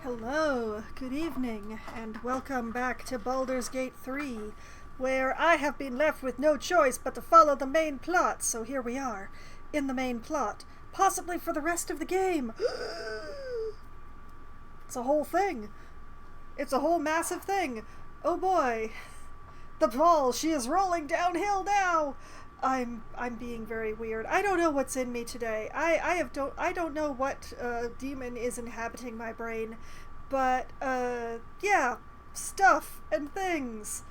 Hello, good evening, and welcome back to Baldur's Gate 3, where I have been left with no choice but to follow the main plot, so here we are, in the main plot, possibly for the rest of the game. It's a whole thing. It's a whole massive thing. Oh boy. The ball, she is rolling downhill now! I'm being very weird. I don't know what's in me today. I don't know what demon is inhabiting my brain, but yeah, stuff and things.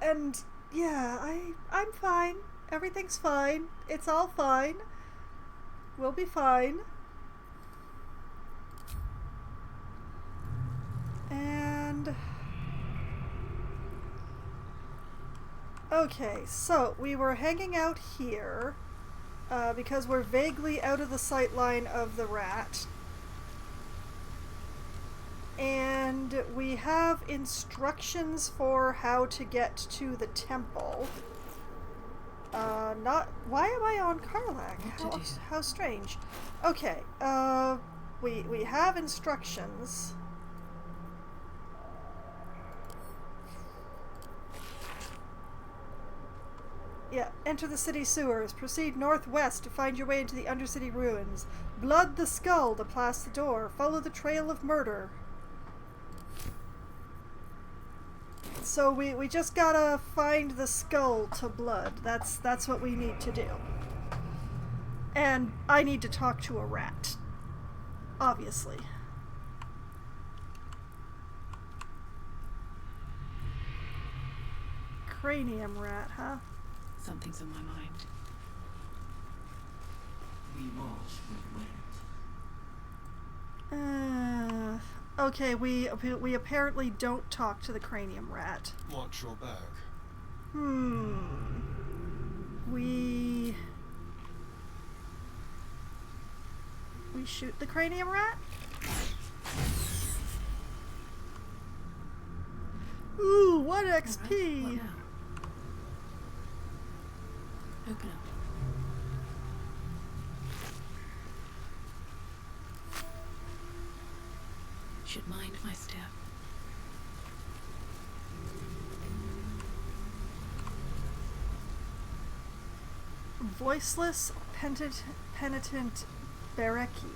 And yeah, I'm fine. Everything's fine. It's all fine. We'll be fine. And okay, so we were hanging out here because we're vaguely out of the sight line of the rat. And we have instructions for how to get to the temple. Why am I on Karlach? How strange. Okay, we have instructions. Yeah, enter the city sewers. Proceed northwest to find your way into the Undercity ruins. Blood the skull to pass the door. Follow the trail of murder. So we just gotta find the skull to blood. That's what we need to do. And I need to talk to a rat. Obviously. Cranium rat, huh? Something's on my mind. We watch with wind. Okay, we apparently don't talk to the cranium rat. Watch your back. We shoot the cranium rat? Ooh, 1 XP! Right, what now? Open up. Should mind my step. Voiceless penitent Bereki.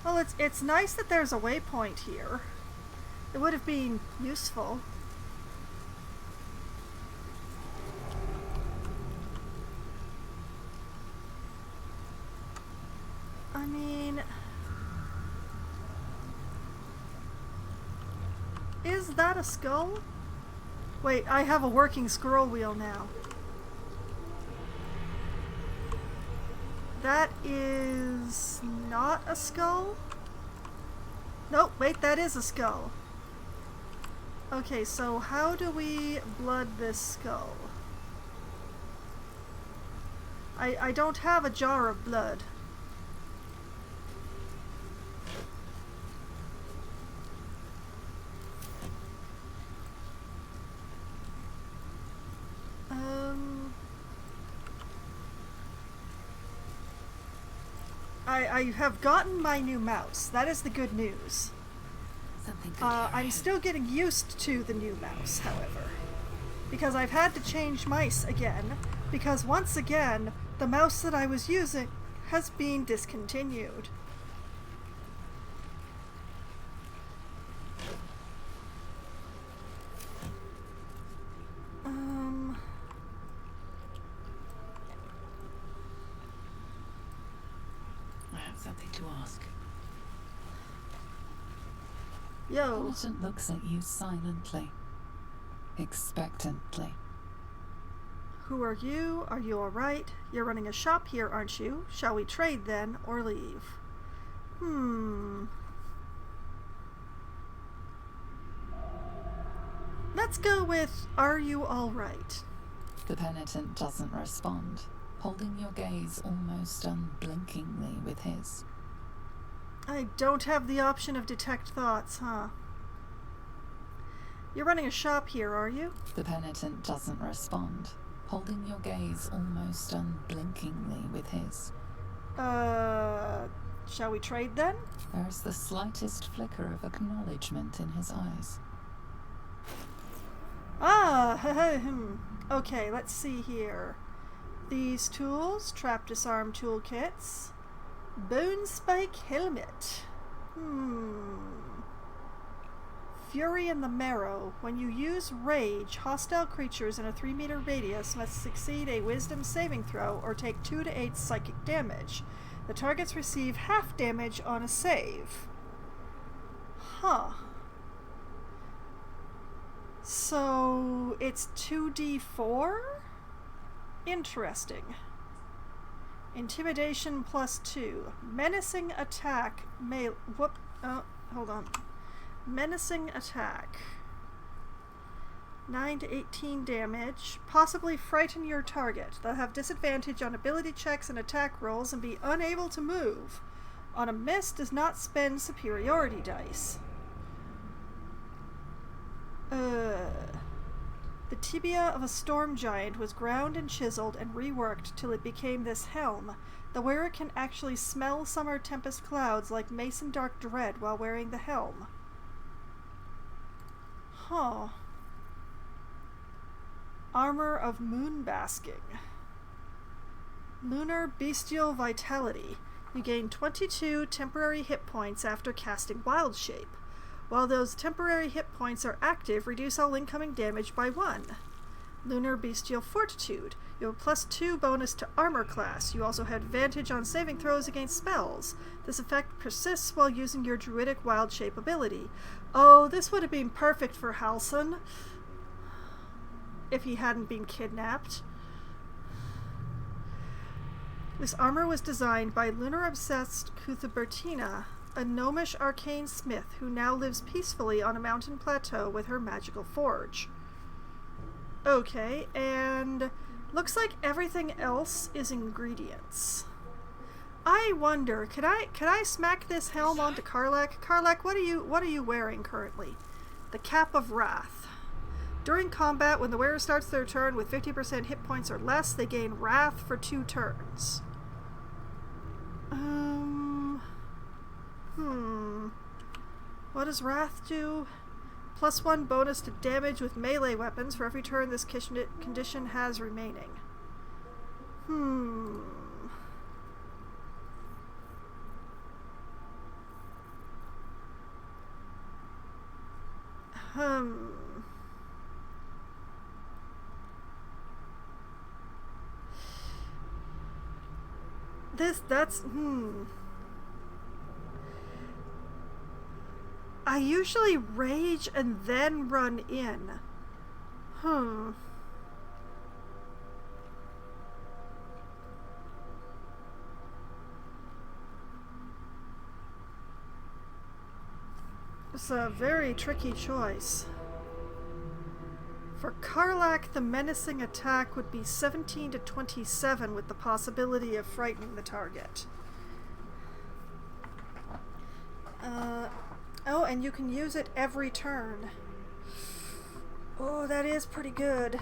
Well, it's nice that there's a waypoint here. It would have been useful. I mean, is that a skull? Wait, I have a working scroll wheel now. That is not a skull? Nope, wait, that is a skull. Okay, so how do we blood this skull? I don't have a jar of blood. I have gotten my new mouse. That is the good news. Something good I'm still getting used to the new mouse, however. Because I've had to change mice again, because once again, the mouse that I was using has been discontinued. Something to ask. Yo. Penitent looks at you silently, expectantly. Who are you? Are you alright? You're running a shop here, aren't you? Shall we trade then, or leave? Let's go with, are you alright? The penitent doesn't respond, holding your gaze almost unblinkingly with his. I don't have the option of detect thoughts, huh? You're running a shop here, are you? The penitent doesn't respond, holding your gaze almost unblinkingly with his. Shall we trade then? There is the slightest flicker of acknowledgement in his eyes. Okay, let's see here. These tools, trap disarm toolkits, bone spike helmet. Fury in the marrow. When you use rage, hostile creatures in a 3-meter radius must succeed a wisdom saving throw or take 2 to 8 psychic damage. The targets receive half damage on a save. Huh. So it's 2d4? Interesting. Intimidation +2. Menacing attack may... hold on. Menacing attack. 9 to 18 damage. Possibly frighten your target. They'll have disadvantage on ability checks and attack rolls and be unable to move. On a miss, does not spend superiority dice. The tibia of a storm giant was ground and chiseled and reworked till it became this helm. The wearer can actually smell summer tempest clouds like Mason Dark Dread while wearing the helm. Huh. Armor of Moonbasking. Lunar Bestial Vitality. You gain 22 temporary hit points after casting Wild Shape. While those temporary hit points are active, reduce all incoming damage by 1. Lunar Bestial Fortitude. You have a +2 bonus to armor class. You also have advantage on saving throws against spells. This effect persists while using your druidic wild shape ability. Oh, this would have been perfect for Halson if he hadn't been kidnapped. This armor was designed by lunar-obsessed Cuthabertina, a gnomish arcane smith who now lives peacefully on a mountain plateau with her magical forge. Okay, and looks like everything else is ingredients. I wonder, could I smack this helm onto Karlak? Karlak, what are you wearing currently? The Cap of Wrath. During combat, when the wearer starts their turn with 50% hit points or less, they gain Wrath for 2 turns. What does Wrath do? +1 bonus to damage with melee weapons for every turn this condition has remaining. I usually rage and then run in. It's a very tricky choice. For Karlak, the menacing attack would be 17 to 27 with the possibility of frightening the target. Oh, and you can use it every turn. Oh, that is pretty good.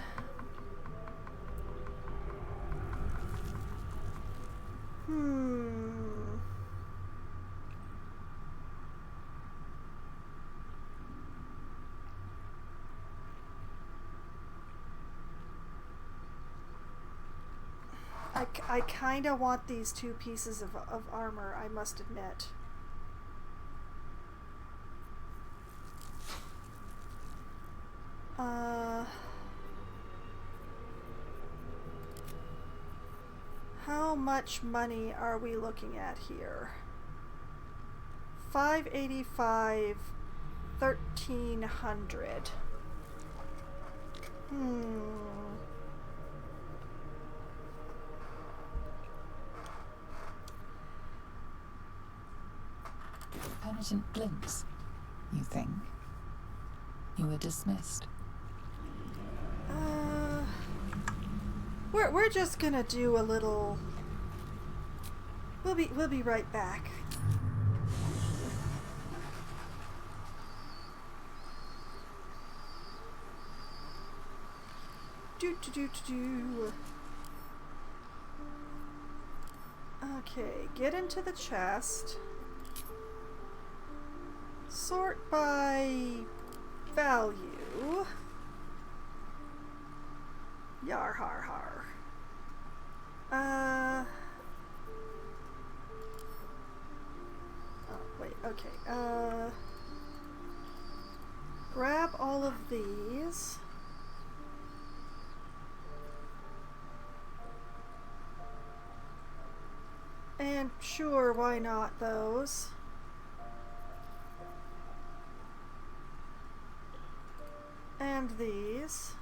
I kinda want these 2 pieces of armor, I must admit. How much money are we looking at here? 585, 1300. Penitent blinks. You think? You were dismissed. We're just gonna do a little. We'll be right back. Do. Okay, get into the chest. Sort by value. Yar har har. Oh, wait, okay. Grab all of these. And sure, why not those? And these.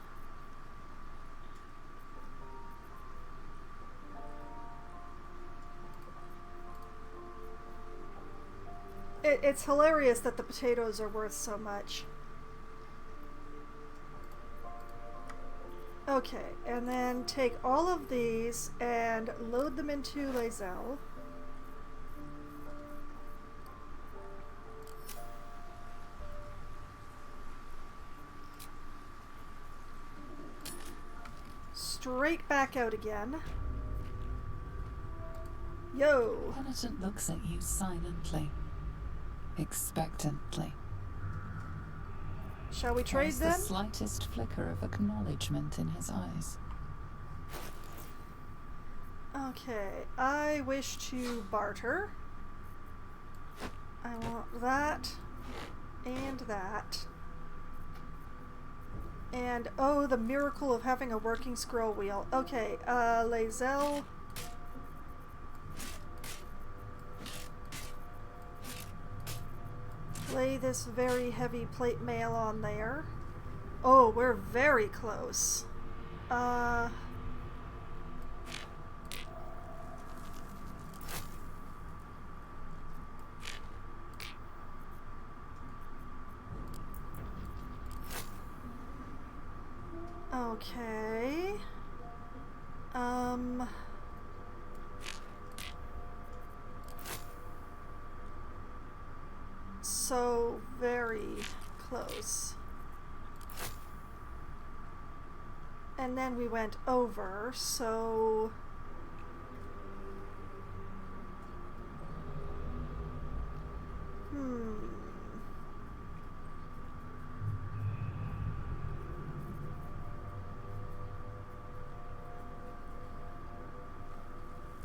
It's hilarious that the potatoes are worth so much. Okay, and then take all of these and load them into Lae'zel. Straight back out again. Yo! Penitent looks at you silently, expectantly. Shall we trade There's then? the slightest flicker of acknowledgement in his eyes. Okay, I wish to barter. I want that and that. And oh, the miracle of having a working scroll wheel. Okay, Lae'zel. Lay this very heavy plate mail on there. Oh, we're very close. Okay. So very close. And then we went over, so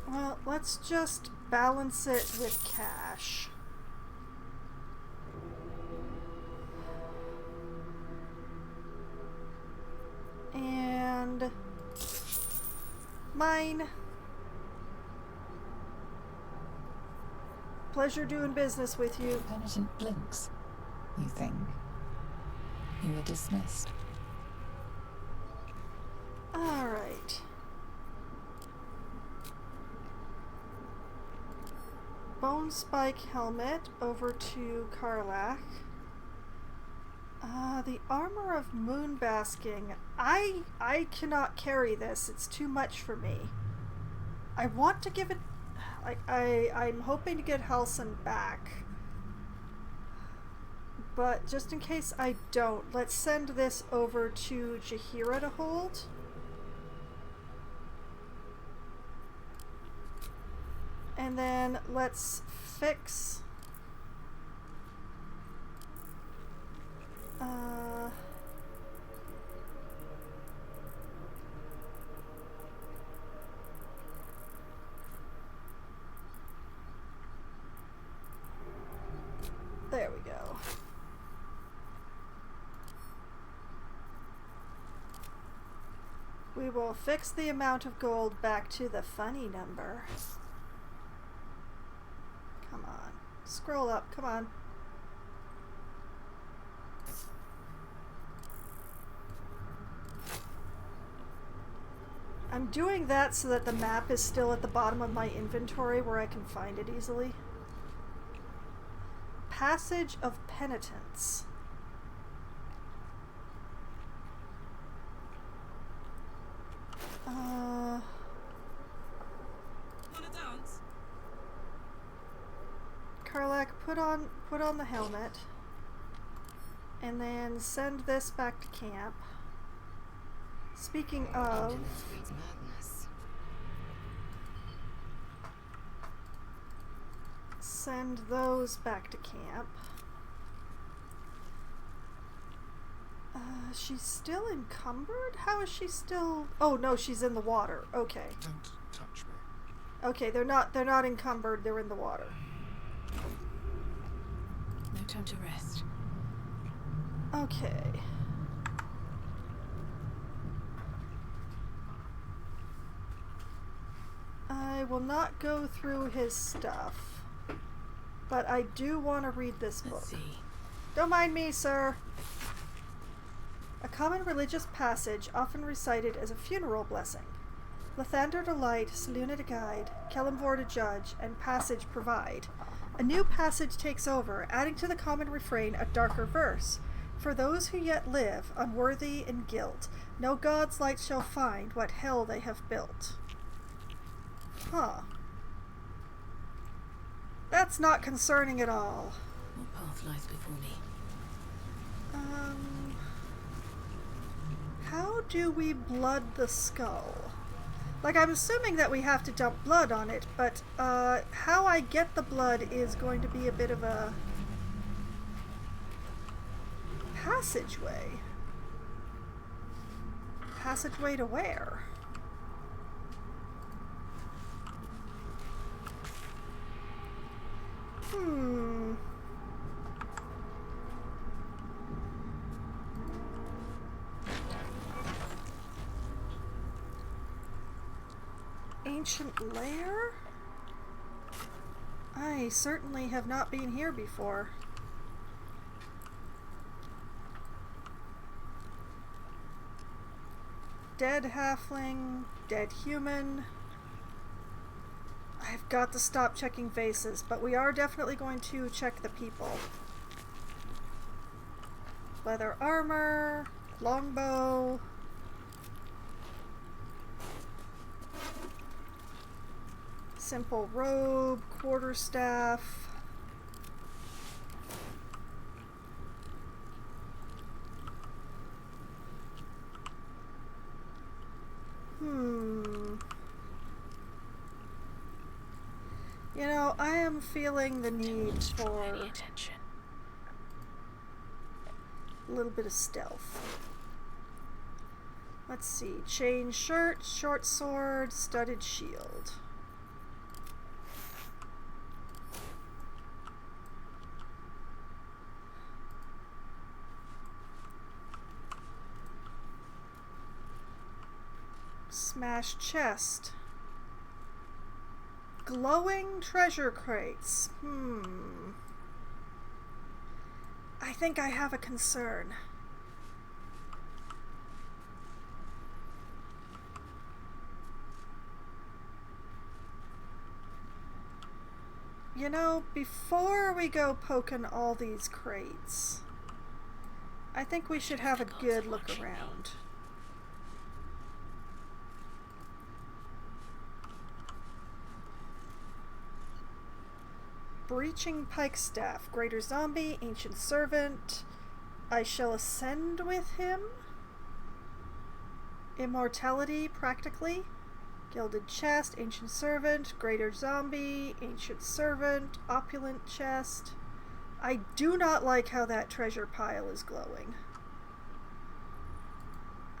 well, let's just balance it with cash. And mine. Pleasure doing business with you. Penitent blinks. You think. You are dismissed. All right. Bone spike helmet over to Karlach. The armor of moon basking. I cannot carry this. It's too much for me. I want to give it. I'm hoping to get Halson back. But just in case I don't, let's send this over to Jaheira to hold. And then let's fix. There we go. We will fix the amount of gold back to the funny number. Come on. Scroll up. Come on. I'm doing that so that the map is still at the bottom of my inventory where I can find it easily. Passage of Penitence. Karlach, put on the helmet, and then send this back to camp. Speaking of, Madness. send those back to camp. She's still encumbered? How is she still... Oh, no, she's in the water. Okay. Don't touch me. Okay, they're not encumbered, they're in the water. No time to rest. Okay. I will not go through his stuff, but I do want to read this book. Let's see. Don't mind me, sir. A common religious passage often recited as a funeral blessing. Lathander to light, Seluna to guide, Kelimvor to judge, and passage provide. A new passage takes over, adding to the common refrain a darker verse. For those who yet live, unworthy in guilt, no god's light shall find what hell they have built. Huh. That's not concerning at all. What path lies before me? How do we blood the skull? Like, I'm assuming that we have to dump blood on it, but how I get the blood is going to be a bit of a passageway. Passageway to where? Ancient lair? I certainly have not been here before. Dead halfling, dead human. I've got to stop checking faces, but we are definitely going to check the people. Leather armor, longbow. Simple robe, quarterstaff. You know, I am feeling the need for Any attention. a little bit of stealth. Let's see. Chain shirt, short sword, studded shield. Smashed chest. Glowing treasure crates. I think I have a concern. You know, before we go poking all these crates, I think we should have a good look around. Breaching pike staff, greater zombie, ancient servant. I shall ascend with him. Immortality, practically. Gilded chest, ancient servant, greater zombie, ancient servant, opulent chest. I do not like how that treasure pile is glowing.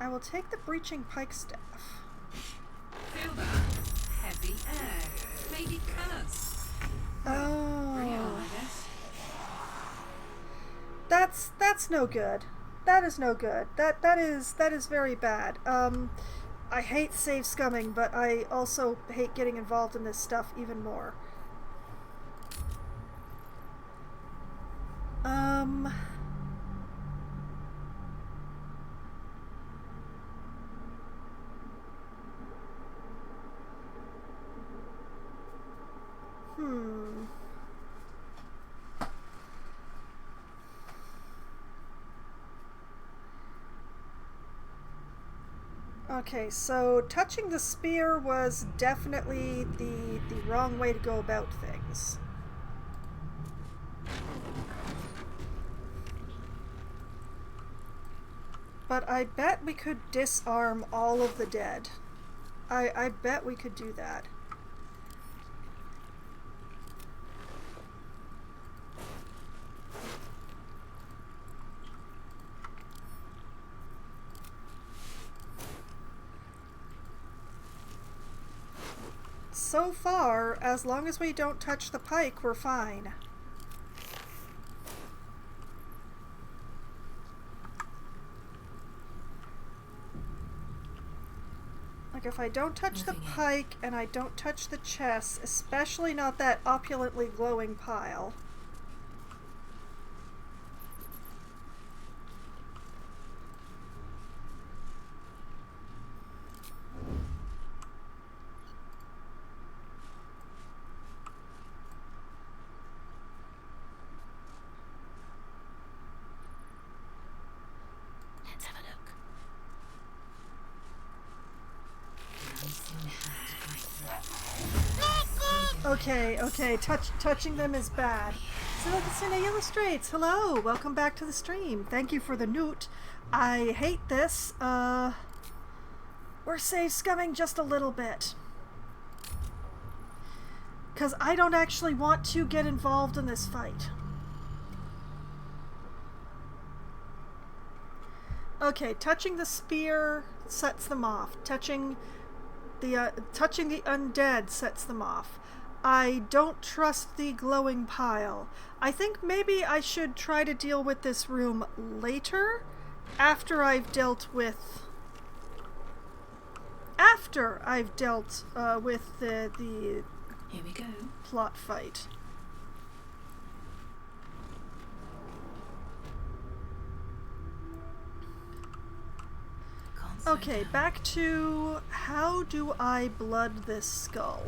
I will take the breaching pike staff. Feel that? Heavy air. Maybe curse. Oh. I guess. That's no good. That is no good. That is very bad. I hate save scumming, but I also hate getting involved in this stuff even more. Okay, so touching the spear was definitely the wrong way to go about things. but I bet we could disarm all of the dead. I bet we could do that. So far, as long as we don't touch the pike, we're fine. Like, if I don't touch the pike and I don't touch the chest, especially not that opulently glowing pile. Let's have a look. Okay, touching them is bad. Cine Illustrates, hello, welcome back to the stream. Thank you for the newt. I hate this. We're save scumming just a little bit. Because I don't actually want to get involved in this fight. Okay, touching the spear sets them off. Touching the undead sets them off. I don't trust the glowing pile. I think maybe I should try to deal with this room later, after I've dealt with the Here we go. plot fight. Okay, back to how do I blood this skull?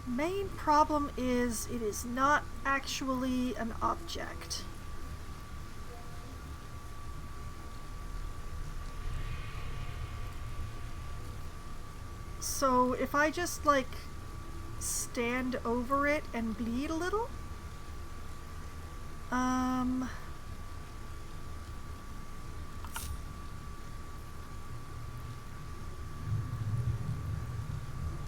Main problem is it is not actually an object. So if I just like stand over it and bleed a little,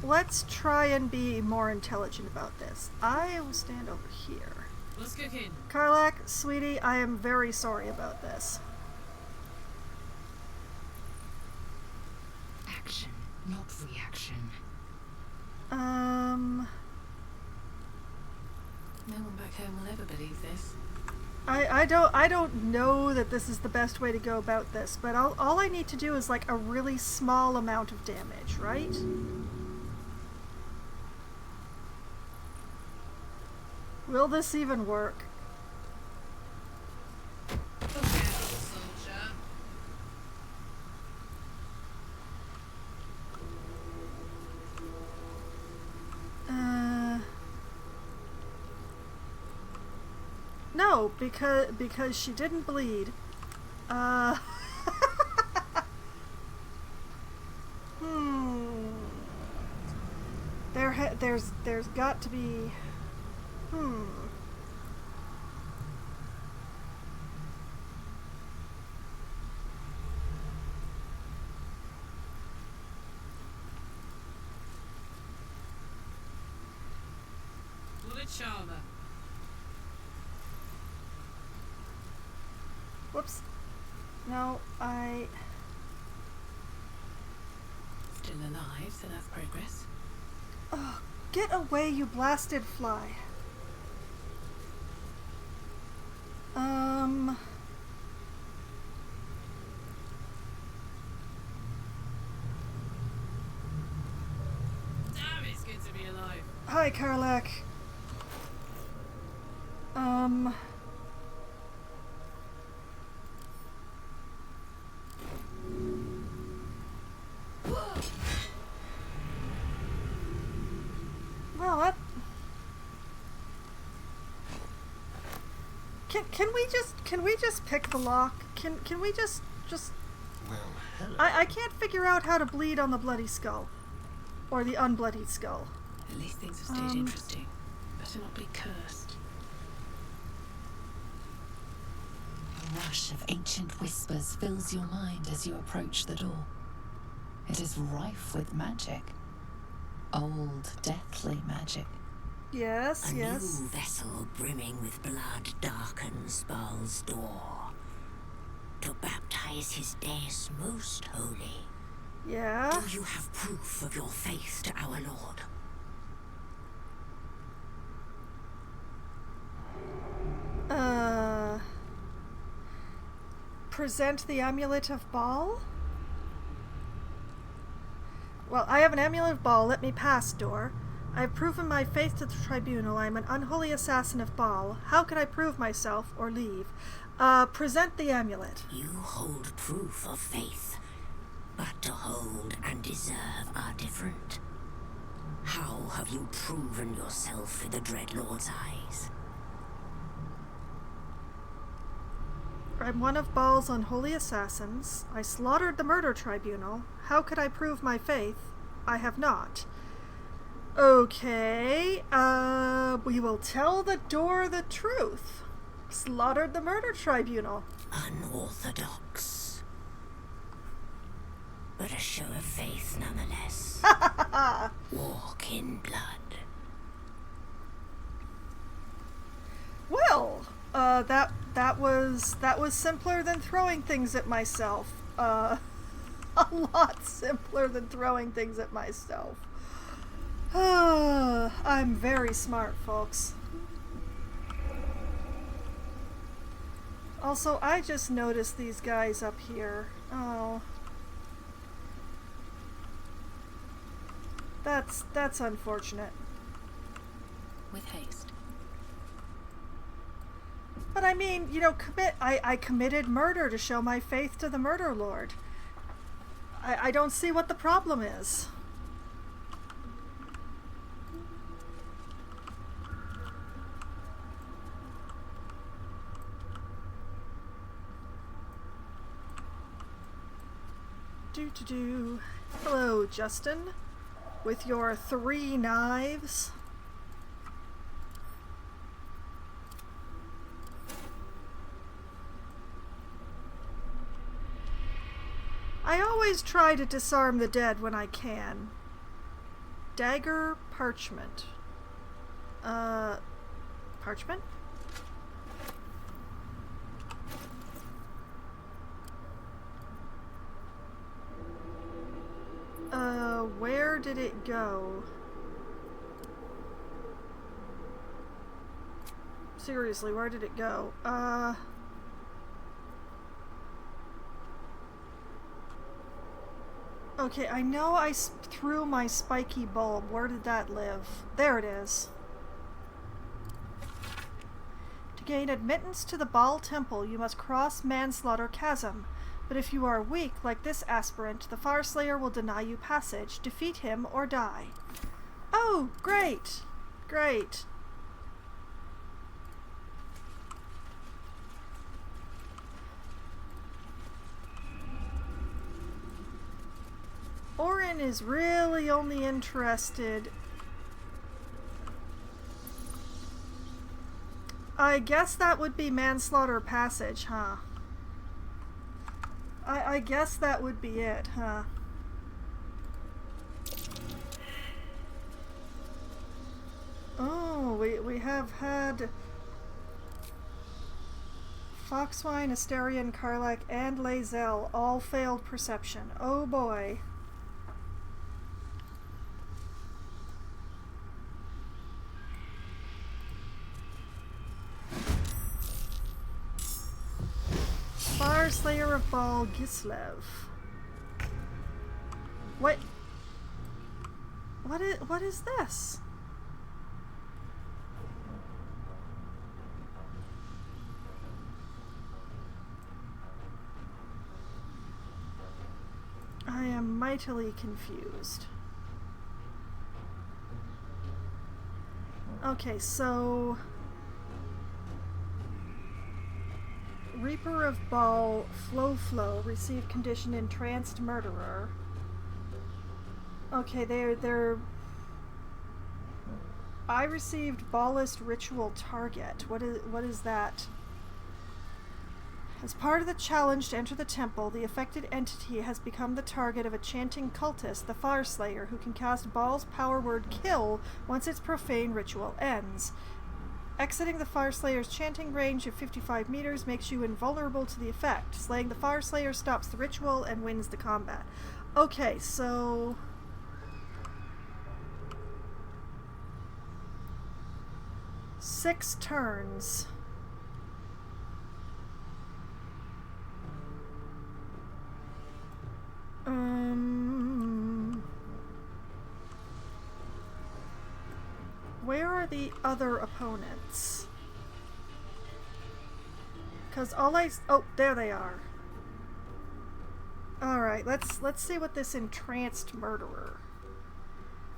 let's try and be more intelligent about this. I will stand over here. What's cooking? Karlak, sweetie, I am very sorry about this. Action, not reaction. No one back home will ever believe this. I don't know that this is the best way to go about this, but all I need to do is like a really small amount of damage, right? Will this even work? Okay, soldier. No, because she didn't bleed. There's got to be. Bullet charmer. Whoops. No, Still alive, so that's progress. Oh, get away, you blasted fly. Damn, it's good to be alive. Hi, Karlak. Well, that... Can we just pick the lock? Can we just Just... Well, hello. I can't figure out how to bleed on the bloody skull. Or the unbloodied skull. At least things have stayed interesting. Better not be cursed. A rush of ancient whispers fills your mind as you approach the door. It is rife with magic. Old, deathly magic. Yes, A yes. new vessel brimming with blood darkens Bal's door. To baptize his deus most holy. Yeah. Do you have proof of your faith to our Lord? Present the amulet of Baal? Well, I have an amulet of Baal. Let me pass, door. I have proven my faith to the tribunal. I am an unholy assassin of Baal. How can I prove myself or leave? Present the amulet. You hold proof of faith, but to hold and deserve are different. How have you proven yourself in the Dreadlord's eyes? I'm one of Baal's unholy assassins. I slaughtered the murder tribunal. How could I prove my faith? I have not. Okay, we will tell the door the truth. Slaughtered the murder tribunal. Unorthodox. But a show of faith nonetheless. Walk in blood. Well, that was simpler than throwing things at myself. A lot simpler than throwing things at myself. I'm very smart, folks. Also, I just noticed these guys up here. Oh. That's unfortunate. With haste. But I mean, you know, I committed murder to show my faith to the murder lord. I don't see what the problem is. Do. Hello, Justin. With your 3 knives. I always try to disarm the dead when I can. Dagger parchment. Parchment? Where did it go? Seriously, where did it go? Okay, I know I threw my spiky bulb. Where did that live? There it is. To gain admittance to the Baal Temple, you must cross Manslaughter Chasm. But if you are weak, like this aspirant, the Farslayer will deny you passage. Defeat him or die. Oh, great! Great. Orin is really only interested... I guess that would be Manslaughter Passage, huh? I guess that would be it, huh? Oh, we have had Foxwine, Asterion, Karlach, and Lae'zel all failed perception. Oh boy. Farslayer of Baal Gislev. What is this? I am mightily confused. Okay, so Reaper of Ball, Flow, received condition entranced murderer. Okay, they're... I received Ballist ritual target. What is that? As part of the challenge to enter the temple, the affected entity has become the target of a chanting cultist, the Farslayer, who can cast Ball's power word kill once its profane ritual ends. Exiting the Farslayer's chanting range of 55 meters makes you invulnerable to the effect. Slaying the Farslayer stops the ritual and wins the combat. Okay, so... six turns. Where are the other opponents? Because oh, there they are. Alright, let's see what this entranced murderer.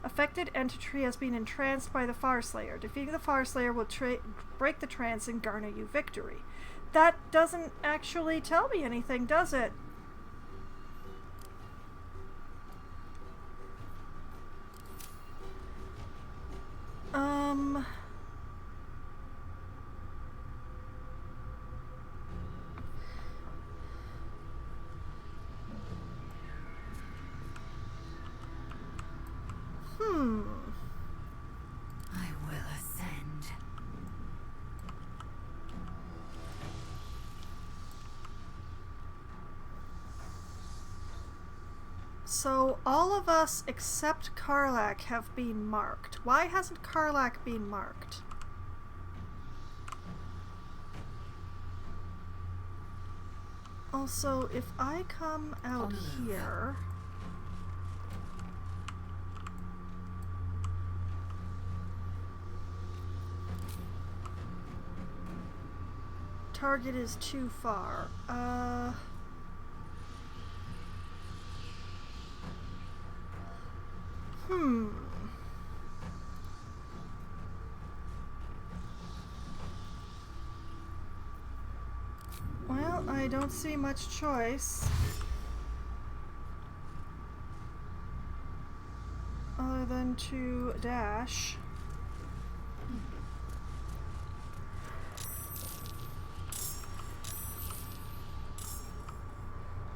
Affected entity has been entranced by the Farslayer. Defeating the Farslayer will break the trance and garner you victory. That doesn't actually tell me anything, does it? I will ascend. So all of us except Karlak have been marked. Why hasn't Karlak been marked? Also, if I come out here... Target is too far. Well, I don't see much choice. Other than to dash.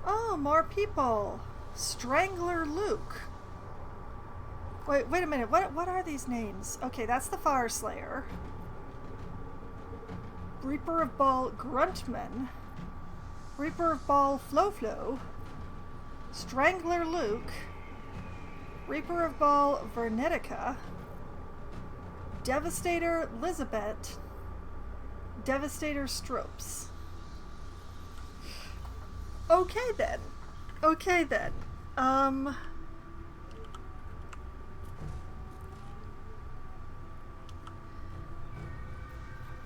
Oh, more people. Strangler Luke. Wait a minute. What are these names? Okay, that's the Farslayer. Reaper of Ball Gruntman. Reaper of Ball Flow. Strangler Luke. Reaper of Ball Vernetica. Devastator Elizabeth. Devastator Stropes. Okay then.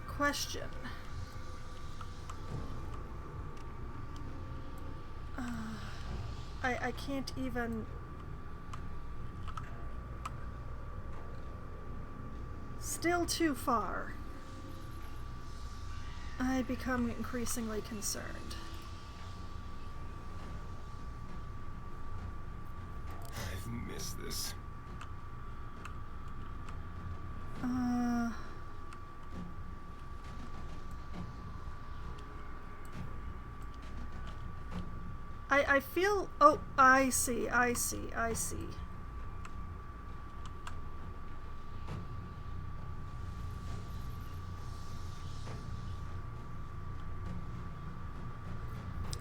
Question. I can't even... Still too far. I become increasingly concerned. I've missed this. I feel... Oh, I see.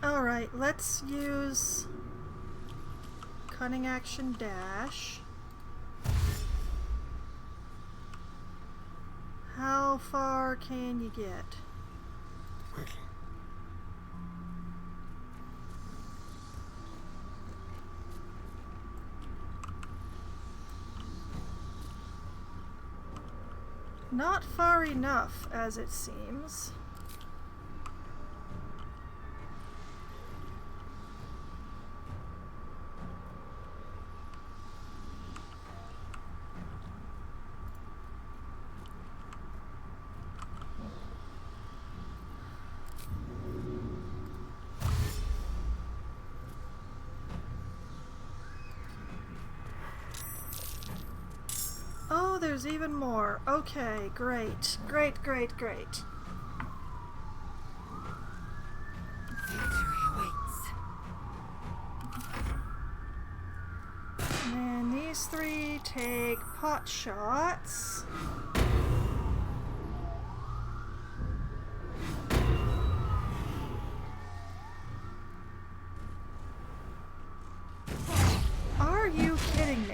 Alright, let's use cunning action dash. How far can you get? Quickly. Not far enough, as it seems. there's even more. Okay, great. Great, great, great. Victory awaits. And these three take pot shots. Are you kidding me?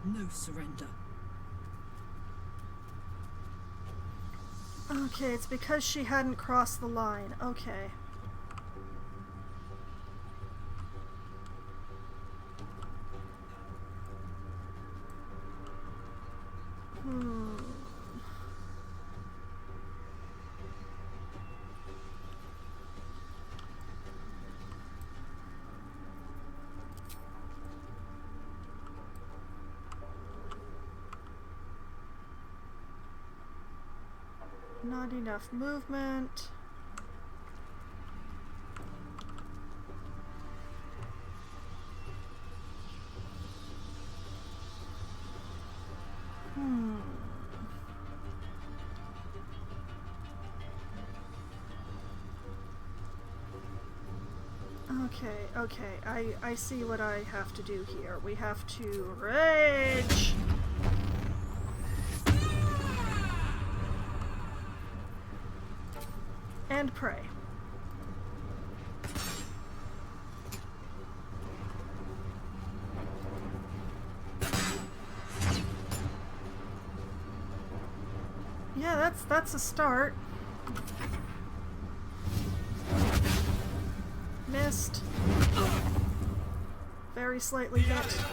No surrender. Okay, it's because she hadn't crossed the line. Okay. Not enough movement. Okay, I see what I have to do here. We have to rage! And pray. Yeah, that's a start. Missed. Very slightly hit.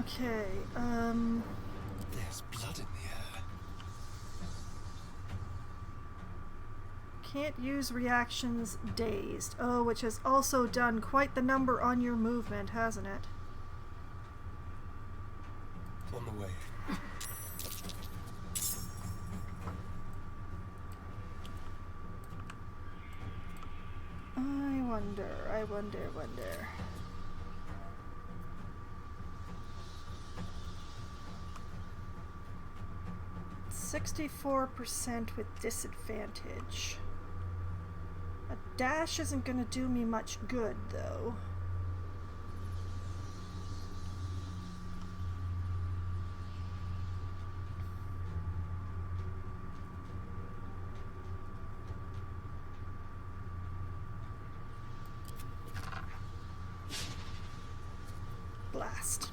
Okay, There's blood in the air. can't use reactions dazed. Oh, which has also done quite the number on your movement, hasn't it? On the way. I wonder. 64% with disadvantage. A dash isn't gonna do me much good, though. Blast.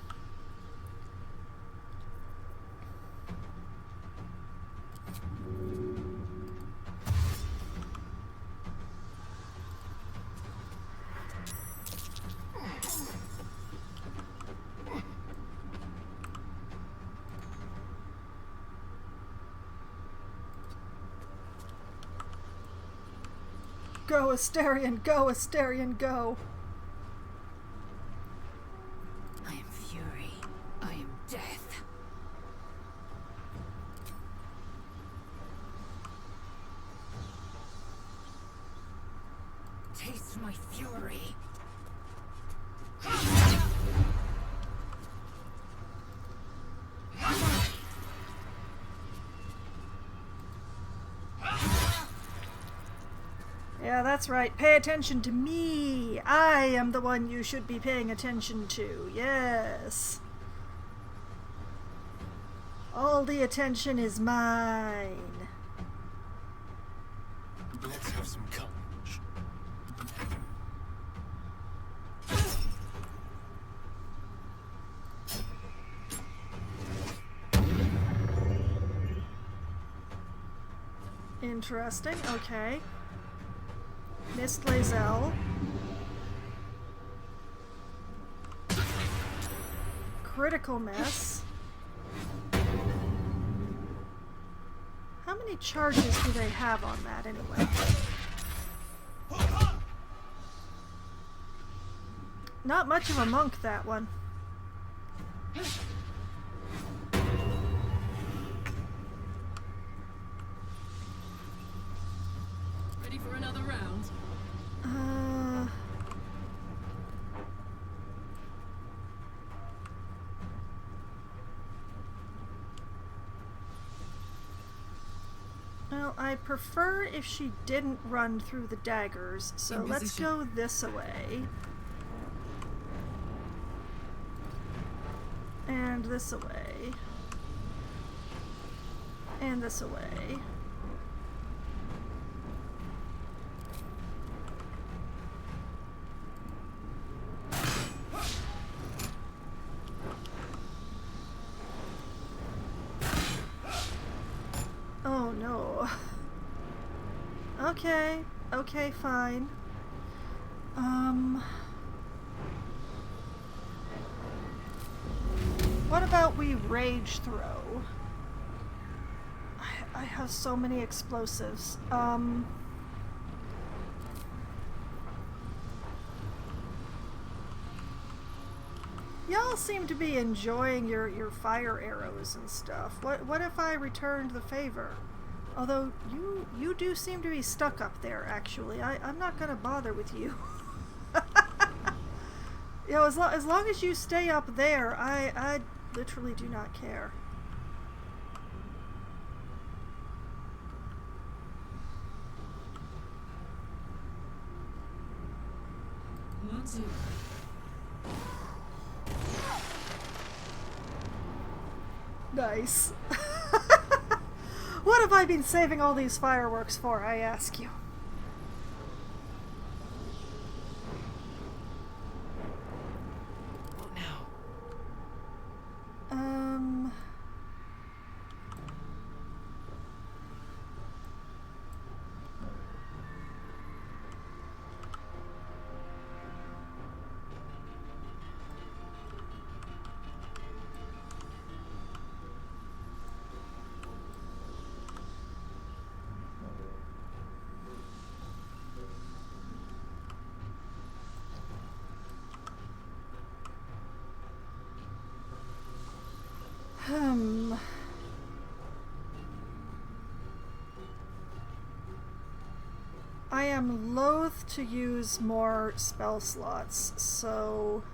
Go, Asterion, go, Asterion, go! I am fury. I am death. Taste my fury. Yeah, that's right. Pay attention to me. I am the one you should be paying attention to. Yes. All the attention is mine. Let's have some courage. Interesting, okay. Missed Lae'zel. Critical miss. How many charges do they have on that anyway? Not much of a monk, that one. Ready for another round? Well, I'd prefer if she didn't run through the daggers, so let's position. go this away. And this away. And this away. Oh no. Okay, okay, fine. What about we rage throw? I have so many explosives. Y'all seem to be enjoying your fire arrows and stuff. What if I returned the favor? Although you do seem to be stuck up there, actually. I'm not gonna bother with you. You know, as long as you stay up there, I literally do not care. One, two. Nice. What have I been saving all these fireworks for, I ask you? What now? I am loath to use more spell slots, so...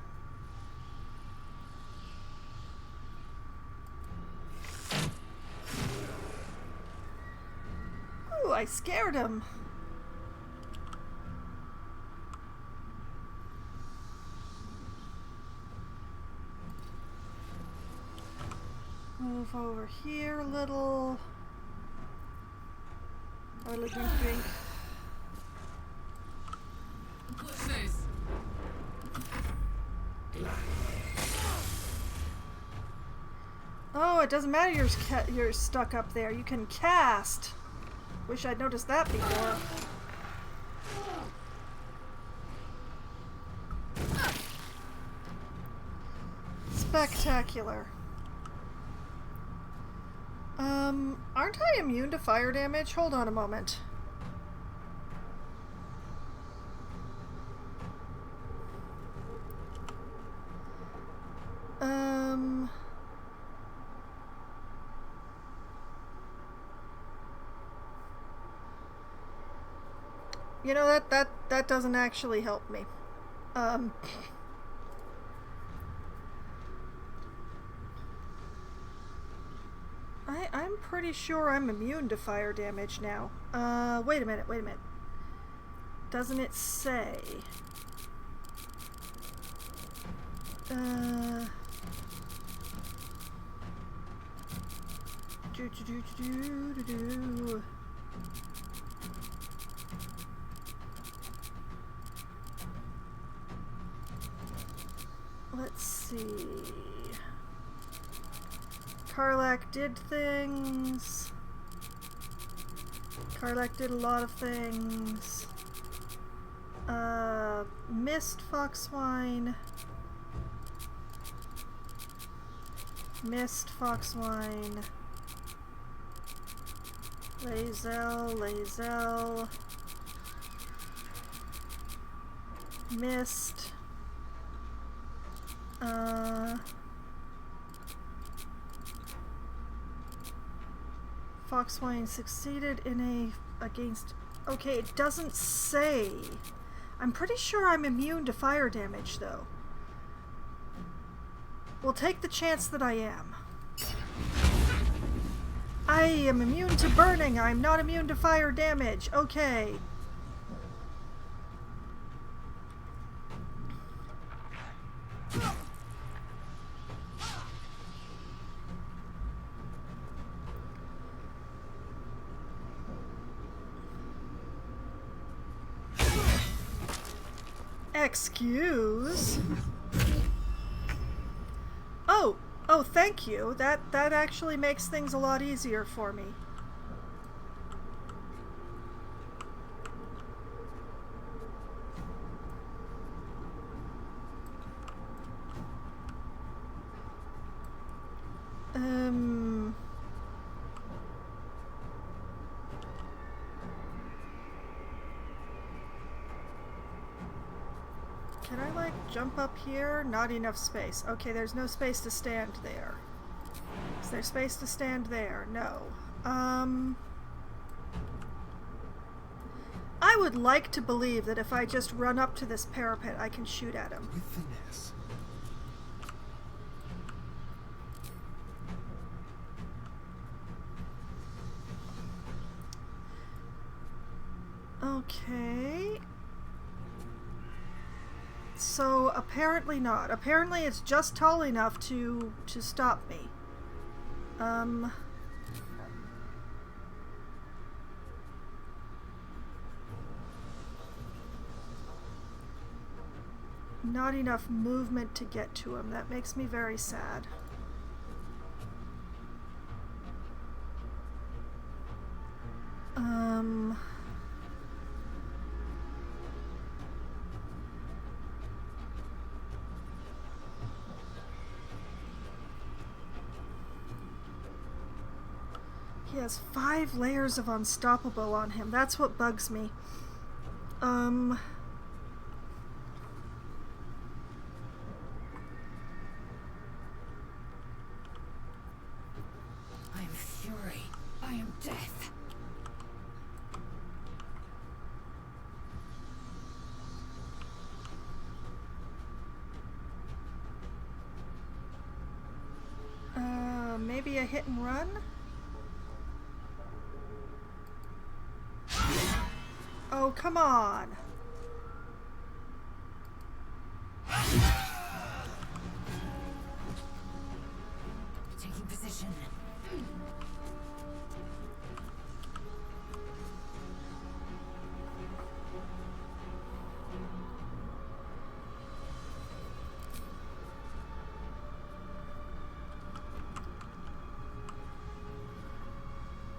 Ooh, I scared him! Move over here a little. Drink. What's this? Oh, it doesn't matter you're stuck up there. You can cast. Wish I'd noticed that before. Spectacular. Aren't I immune to fire damage? Hold on a moment. You know, that doesn't actually help me. I'm pretty sure I'm immune to fire damage now. Wait a minute. Doesn't it say? Let's see. Karlak did things. Karlach did a lot of things. Missed Foxwine. Missed Foxwine. Lae'zel. Missed. Foxwine succeeded in against. Okay, it doesn't say. I'm pretty sure I'm immune to fire damage, though. We'll take the chance that I am. I am immune to burning. I'm not immune to fire damage. Okay. Excuse? Oh, thank you. That actually makes things a lot easier for me. Can I, like, jump up here? Not enough space. Okay, there's no space to stand there. Is there space to stand there? No. I would like to believe that if I just run up to this parapet, I can shoot at him. With finesse. Okay. So apparently not. Apparently it's just tall enough to stop me. Not enough movement to get to him. That makes me very sad. He has 5 layers of unstoppable on him. That's what bugs me. I am fury. I am death. Maybe a hit and run? Oh, come on. Taking position.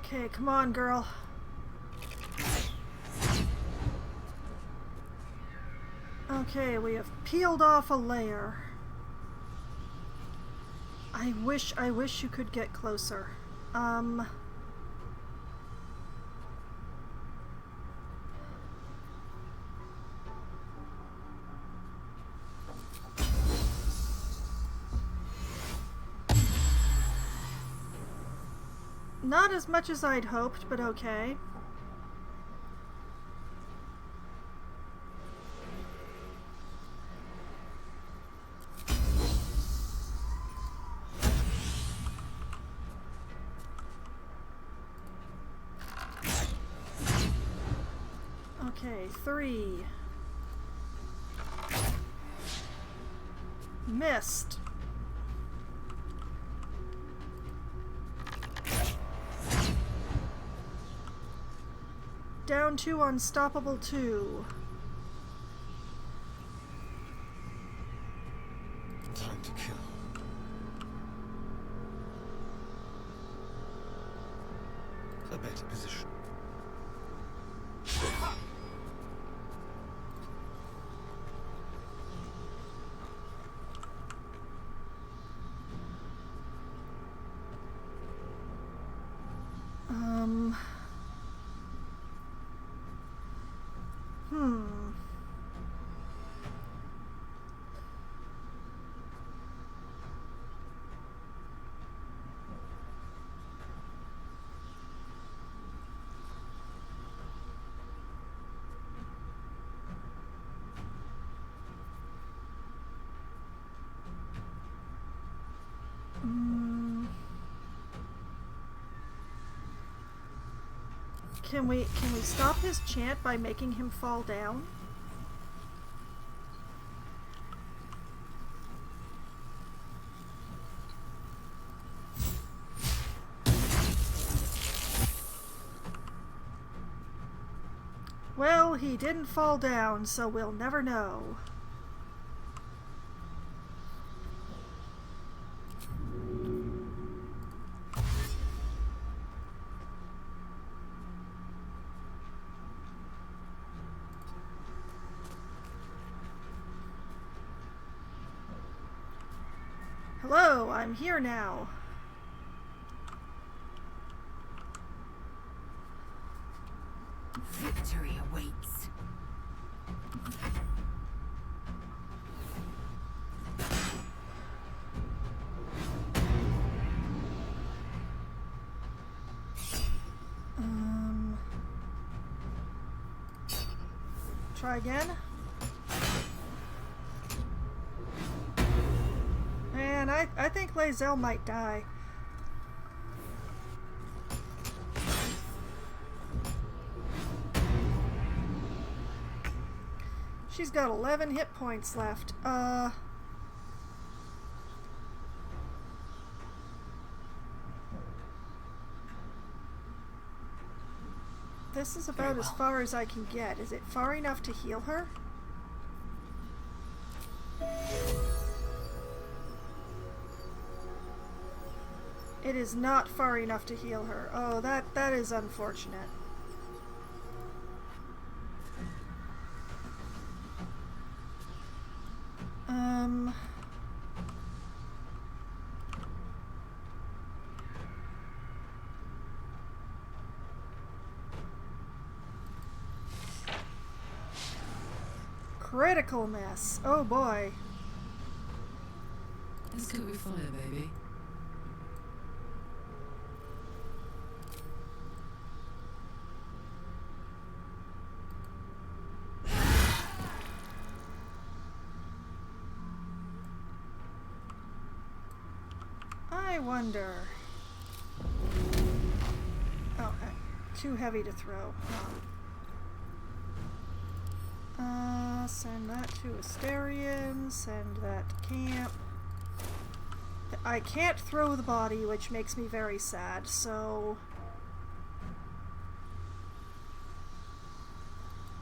Okay, come on, girl. Okay, we have peeled off a layer. I wish you could get closer. Not as much as I'd hoped, but okay. Okay, 3. Missed. Down to unstoppable 2. Time to kill. A better position. Can we stop his chant by making him fall down? Well, he didn't fall down, so we'll never know. Hello, I'm here now. Victory awaits. Try again. Man, I think Lae'zel might die. She's got 11 hit points left. This is about as far as I can get. Is it far enough to heal her? It is not far enough to heal her. Oh, that is unfortunate. Critical miss. Oh boy. Let's cook with fire, baby. I wonder. Oh, too heavy to throw. Send that to Asterion. Send that to camp. I can't throw the body, which makes me very sad, so...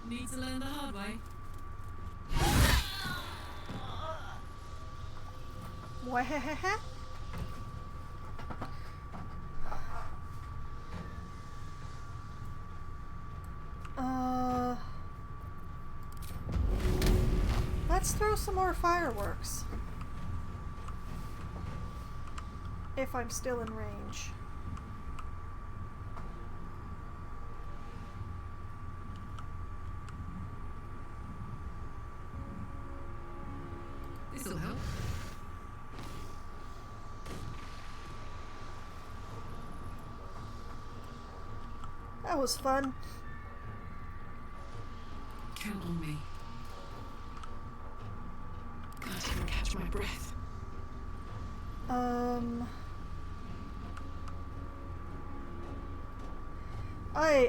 Need to learn the hard way. Wahahaha. Let's throw some more fireworks. If I'm still in range. This'll help. That was fun. Count on me. Can't even catch my breath.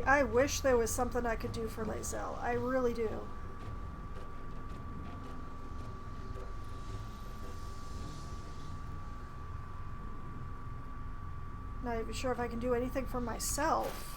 I wish there was something I could do for Lae'zel. I really do. Not even sure if I can do anything for myself.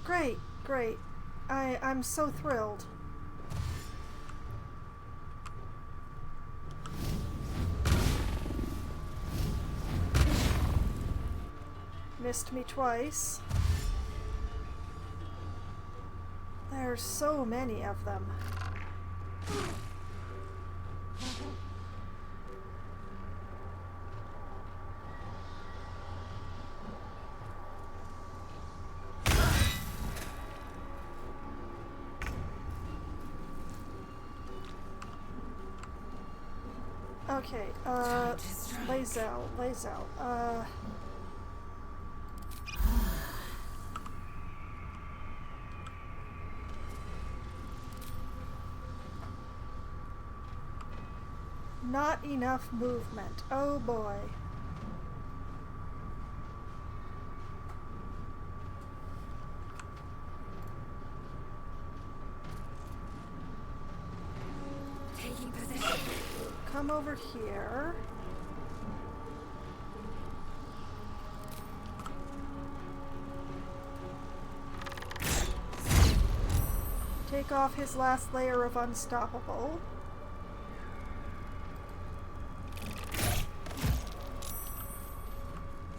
Great, great. I'm so thrilled. Missed me twice. There's so many of them. Okay, Lazel. Not enough movement. Oh boy. Taking position. Come over here. Take off his last layer of unstoppable.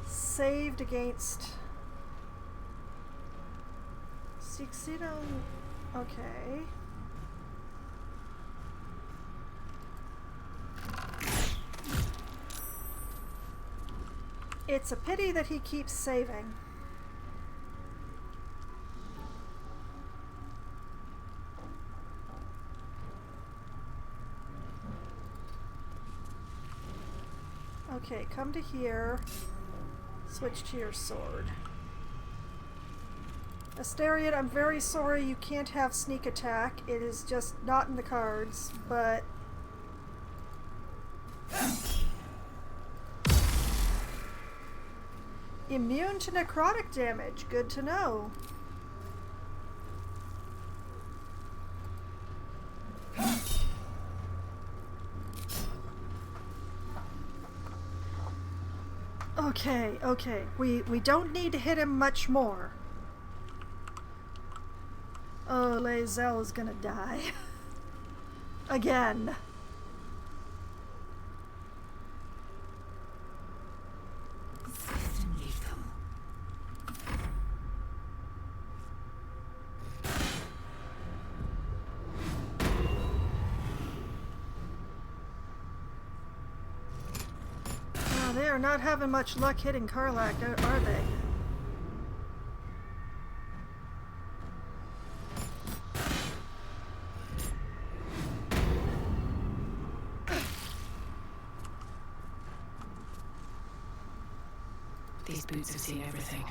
Saved against Sixito. Okay. It's a pity that he keeps saving. Okay, come to here. Switch to your sword. Astarion, I'm very sorry you can't have sneak attack. It is just not in the cards, but... Immune to necrotic damage. Good to know. Okay. We don't need to hit him much more. Oh, Lae'zel is gonna die. Again. Swift and lethal. Oh, they are not having much luck hitting Karlach, are they? These boots have seen everything.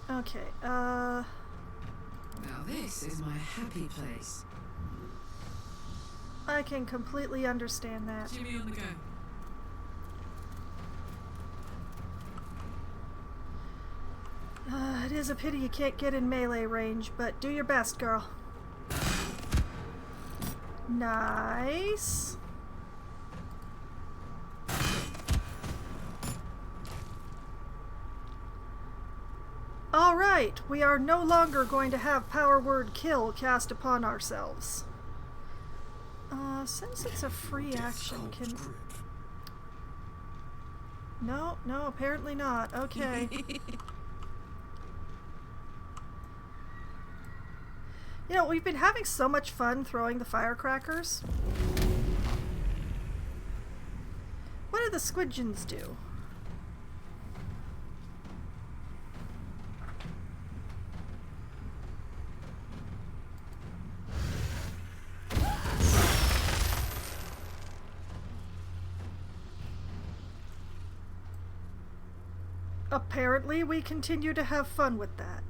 Okay, Now this is my happy place. I can completely understand that. Jimmy on the go. It is a pity you can't get in melee range, but do your best, girl. Nice. Alright, we are no longer going to have power word kill cast upon ourselves. Since it's a free action, can... No, apparently not. Okay. You know, we've been having so much fun throwing the firecrackers. What do the squidgens do? Apparently, we continue to have fun with that.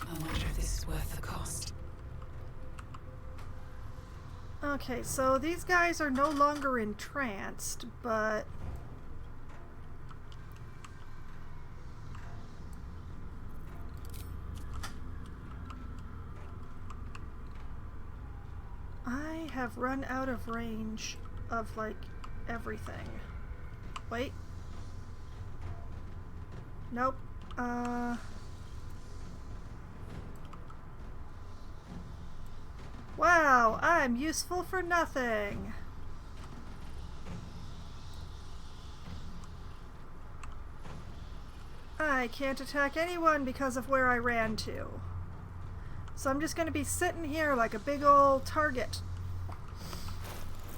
I wonder if this is worth the cost. Okay, so these guys are no longer entranced, but... I have run out of range of, like, everything. Wait. Nope. Wow, I'm useful for nothing. I can't attack anyone because of where I ran to. So I'm just going to be sitting here like a big old target.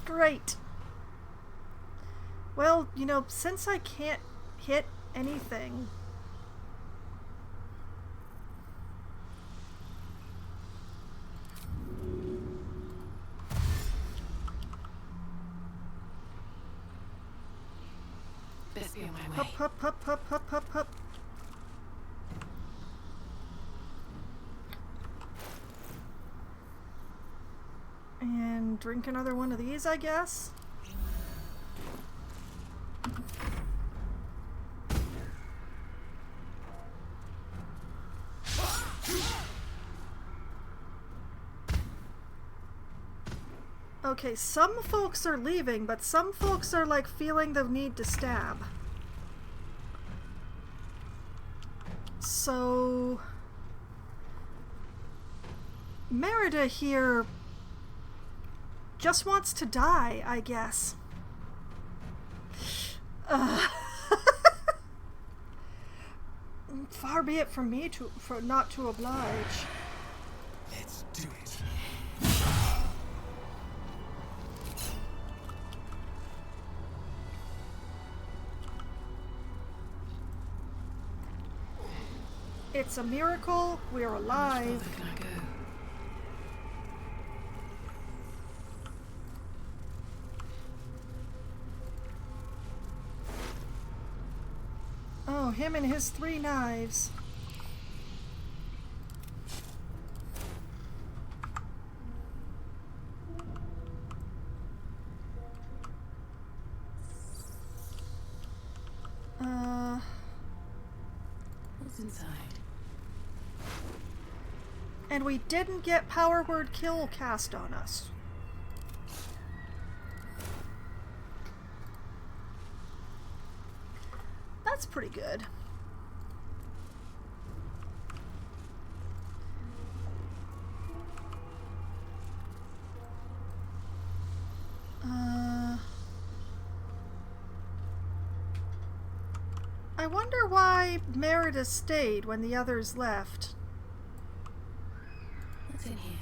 Great. Well, you know, since I can't hit anything. Best be on my way. Hup, hup, hup, hup, hup, hup, hup. And drink another one of these, I guess. Okay, some folks are leaving, but some folks are like feeling the need to stab. So Merida here just wants to die, I guess. Far be it from me for not to oblige. Let's do it. It's a miracle we're How alive. much further can I go? Oh, him and his 3 knives. What's inside? And we didn't get power word kill cast on us. That's pretty good. I wonder why Merida stayed when the others left. What's in here?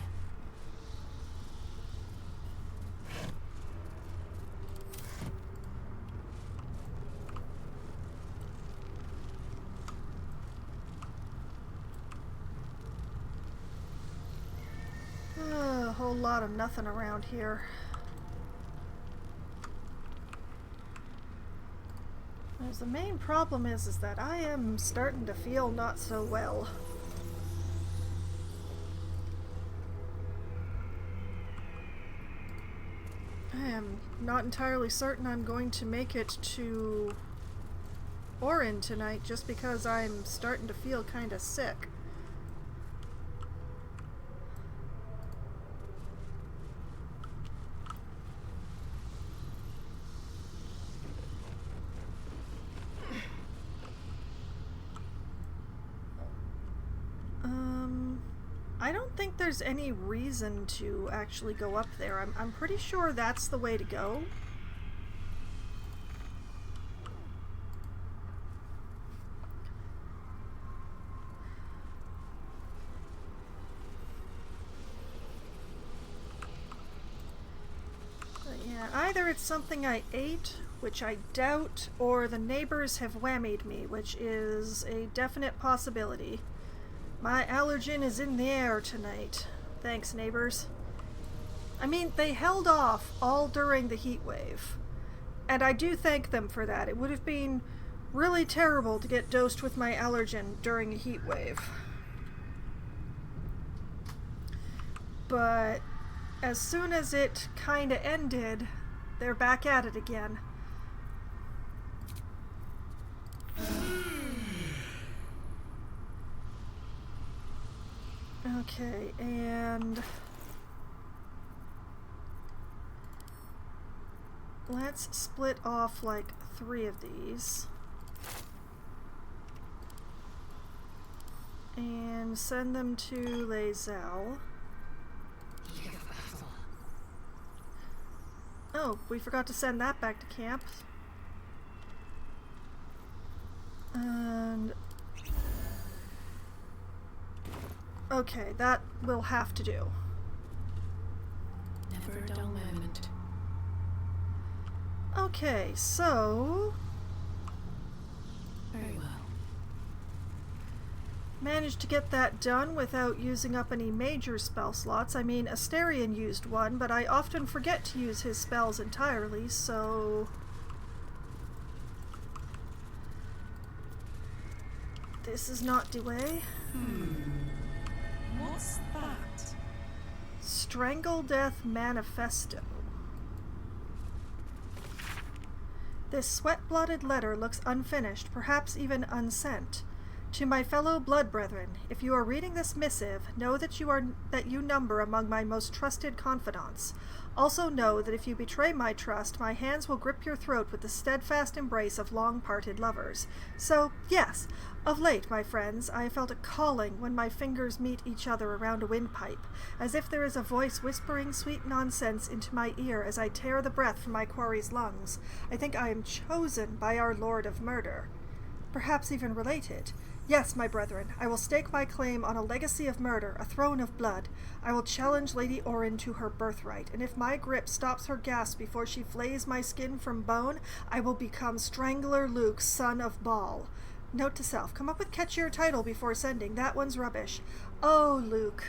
A whole lot of nothing around here. There's the main problem is that I am starting to feel not so well. I am not entirely certain I'm going to make it to Orin tonight just because I'm starting to feel kind of sick. I don't think there's any reason to actually go up there. I'm pretty sure that's the way to go. But yeah, either it's something I ate, which I doubt, or the neighbors have whammied me, which is a definite possibility. My allergen is in the air tonight. Thanks, neighbors. I mean, they held off all during the heat wave. And I do thank them for that. It would have been really terrible to get dosed with my allergen during a heat wave. But as soon as it kinda ended, they're back at it again. Okay, and let's split off like 3 of these and send them to Lazelle. Oh, we forgot to send that back to camp. And okay, that will have to do. Never a dull moment. Okay, so Managed to get that done without using up any major spell slots. I mean, Asterion used one, but I often forget to use his spells entirely, so... This is not the way. What's that? Strangle Death Manifesto. This sweat-blotted letter looks unfinished, perhaps even unsent. To my fellow blood brethren, if you are reading this missive, know that you number among my most trusted confidants. Also know that if you betray my trust, my hands will grip your throat with the steadfast embrace of long-parted lovers. So, yes, of late, my friends, I have felt a calling when my fingers meet each other around a windpipe, as if there is a voice whispering sweet nonsense into my ear as I tear the breath from my quarry's lungs. I think I am chosen by our Lord of Murder. Perhaps even related. Yes, my brethren, I will stake my claim on a legacy of murder, a throne of blood. I will challenge Lady Orin to her birthright, and if my grip stops her gasp before she flays my skin from bone, I will become Strangler Luke, son of Baal. Note to self, come up with catchier title before sending. That one's rubbish. Oh, Luke.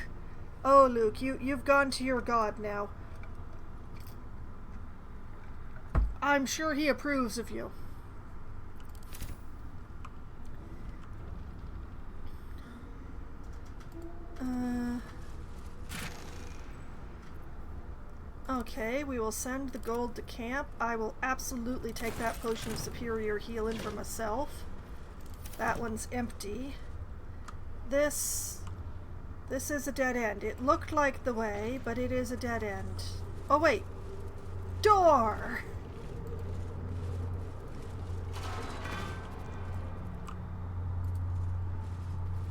Oh, Luke, you've gone to your god now. I'm sure he approves of you. Okay, we will send the gold to camp. I will absolutely take that potion of superior healing for myself. That one's empty. This is a dead end. It looked like the way, but it is a dead end. Oh wait! Door!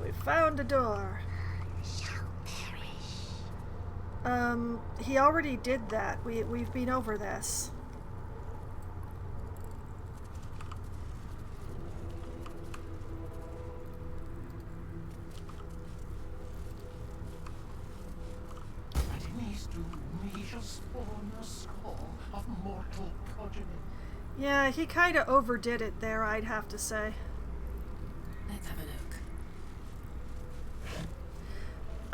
We found a door. He already did that. We've been over this. Yeah, he kind of overdid it there, I'd have to say. Let's have a look.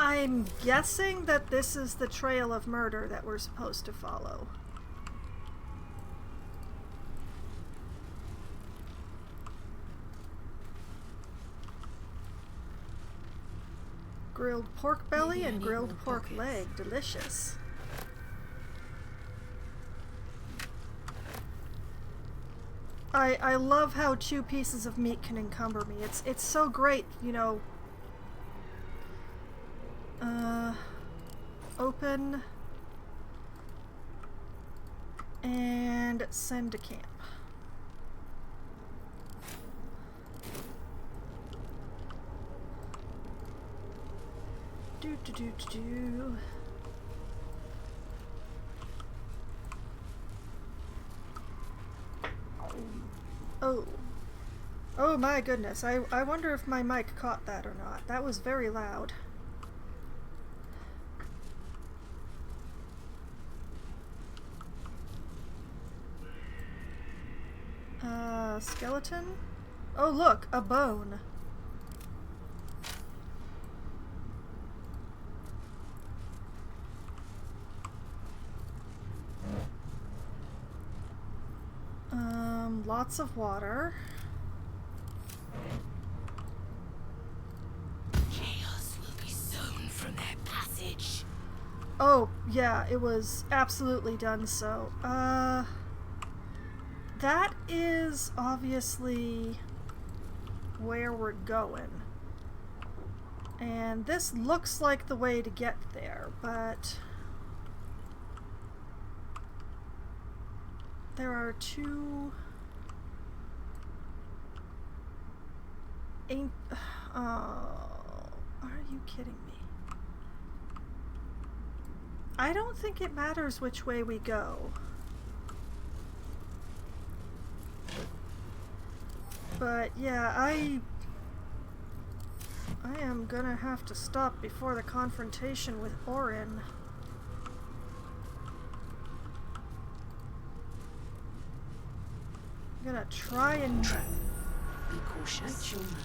I'm guessing that this is the trail of murder that we're supposed to follow. Grilled pork belly and grilled pork leg. Delicious. I love how 2 pieces of meat can encumber me. It's so great, you know. Open and send to camp. Do. Oh my goodness. I wonder if my mic caught that or not. That was very loud. Skeleton? Oh look, a bone. Lots of water. Chaos will be sown from their passage. Oh, yeah, it was absolutely done so. That is obviously where we're going. And this looks like the way to get there, but there are 2... are you kidding me? I don't think it matters which way we go. But yeah, I am gonna have to stop before the confrontation with Orin. I'm gonna try and... Be cautious. Ritual murder.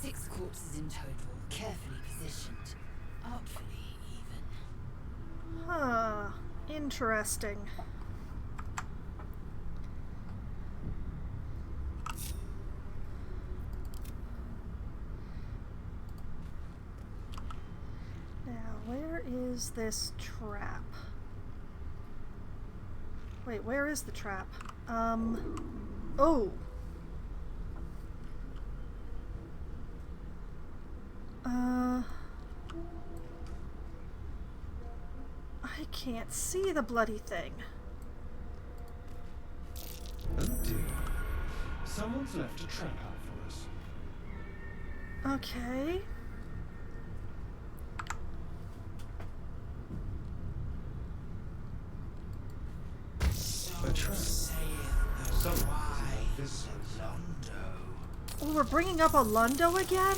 6 corpses in total, carefully positioned. Artfully, even. Huh. Interesting. Now, where is this trap? Wait, where is the trap? Oh! I can't see the bloody thing. Oh dear. Someone's left a trap out for us. Okay. A trap. Someone left this house. Oh, we're bringing up a Lundo again?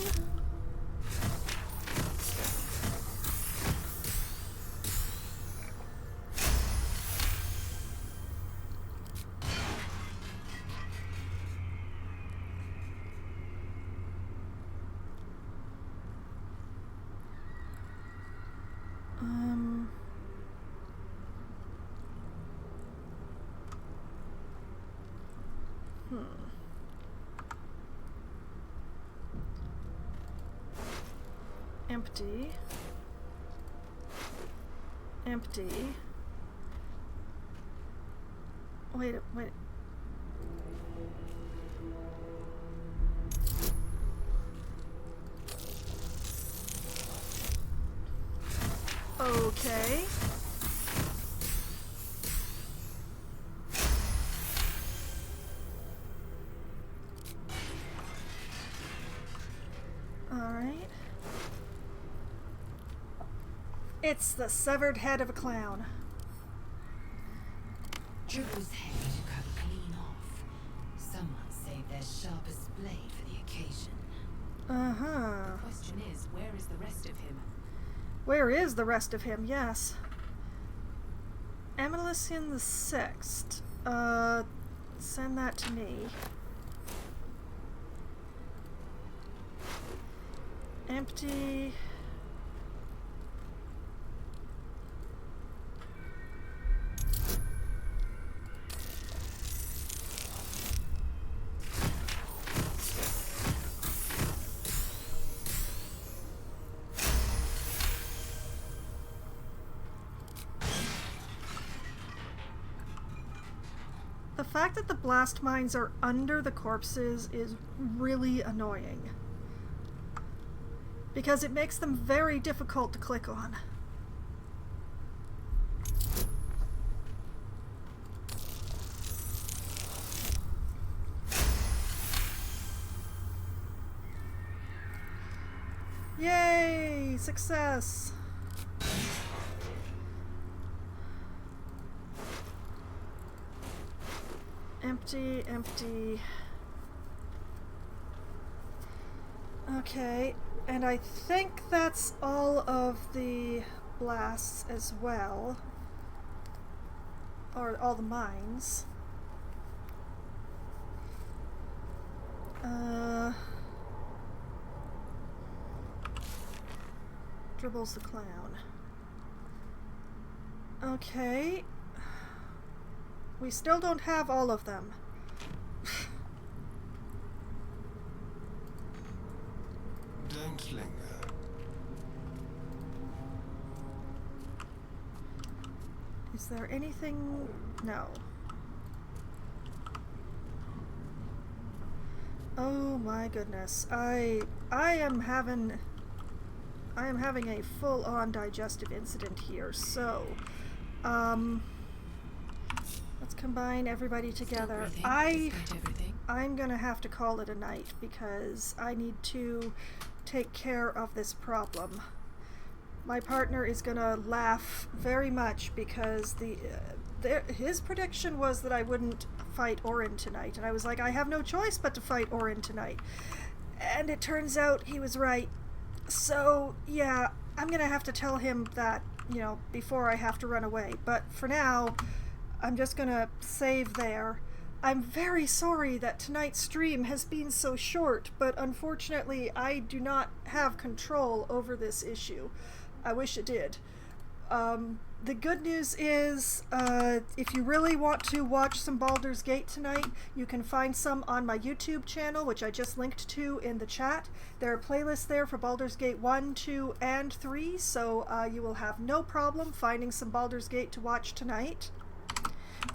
Empty. Empty. Wait. Okay. Alright. It's the severed head of a clown. Dribble's head cut clean off. Someone saved their sharpest blade for the occasion. Uh-huh. The question is, where is the rest of him? Where is the rest of him? Yes. Amelician the Sixth. Send that to me. Empty. The fact that the blast mines are under the corpses is really annoying, because it makes them very difficult to click on. Yay! Success! Empty, empty. Okay, and I think that's all of the blasts as well. Or all the mines. Dribbles the clown. Okay. We still don't have all of them. Don't linger. Is there anything? No. Oh my goodness. I am having a full-on digestive incident here. So, let's combine everybody together. I'm gonna have to call it a night because I need to take care of this problem. My partner is gonna laugh very much because his prediction was that I wouldn't fight Orin tonight, and I was like, I have no choice but to fight Orin tonight. And it turns out he was right. So, yeah, I'm gonna have to tell him that, before I have to run away. But for now, I'm just gonna save there. I'm very sorry that tonight's stream has been so short, but unfortunately I do not have control over this issue. I wish it did. The good news is, if you really want to watch some Baldur's Gate tonight, you can find some on my YouTube channel, which I just linked to in the chat. There are playlists there for Baldur's Gate 1, 2, and 3, so you will have no problem finding some Baldur's Gate to watch tonight.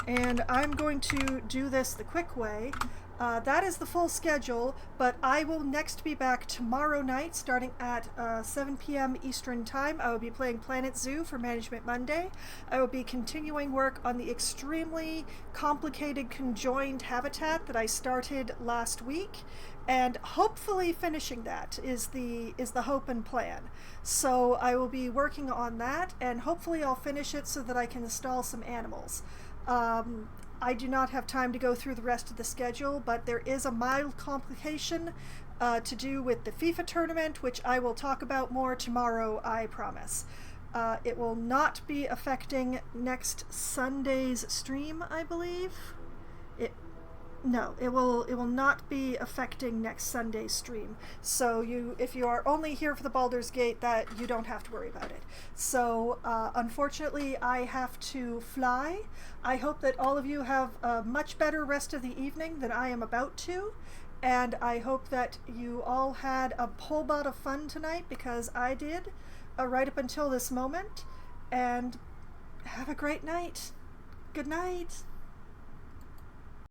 And I'm going to do this the quick way. That is the full schedule, but I will next be back tomorrow night starting at 7 p.m. Eastern Time. I will be playing Planet Zoo for Management Monday. I will be continuing work on the extremely complicated conjoined habitat that I started last week, and hopefully finishing that is the hope and plan. So I will be working on that, and hopefully I'll finish it so that I can install some animals. I do not have time to go through the rest of the schedule, but there is a mild complication to do with the FIFA tournament, which I will talk about more tomorrow, I promise. It will not be affecting next Sunday's stream, I believe. It will not be affecting next Sunday's stream. So if you are only here for the Baldur's Gate, that you don't have to worry about it. So unfortunately, I have to fly. I hope that all of you have a much better rest of the evening than I am about to, and I hope that you all had a whole lot of fun tonight, because I did, right up until this moment. And have a great night. Good night.